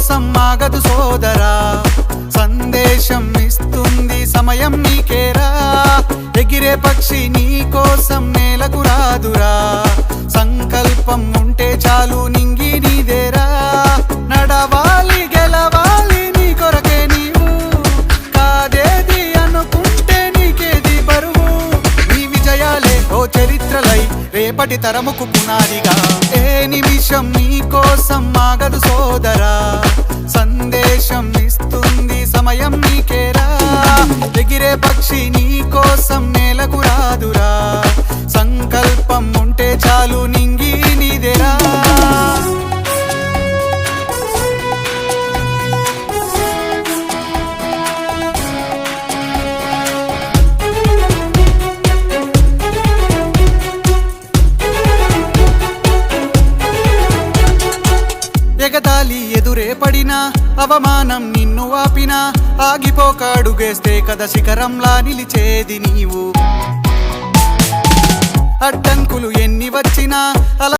కోసం ఆగదు సోదరా, సందేశం ఇస్తుంది సమయం నీకేరా. ఎగిరే పక్షి నీ కోసం నేలకు రాదురా, సంకల్పం ఉంటే చాలు నింగి నీదేరా. నడవాలి గెలవాలి నీ కొరకే నీవు, కాదేది అనుకుంటే నీకేది బరువు. నీ విజయాలే ఓ చరిత్రలై రేపటి తరముకు పునాదిగా. ఏ నిమిషం నీ కోసం ఆగదు సోదరా, సందేశం ఇస్తుంది సమయం నీకేరా. ఎగిరే పక్షి నీ కోసం నేలకు రాదురా, సంకల్పం ఉంటే చాలు నింగి నీదేరా. ఎగతాళి ఎదురే పడినా, అవమానం నిన్ను ఆపినా, ఆగిపోక అడుగేస్తే కదా శిఖరంలా నిలిచేది నీవు. అడ్డంకులు ఎన్ని వచ్చినా అలా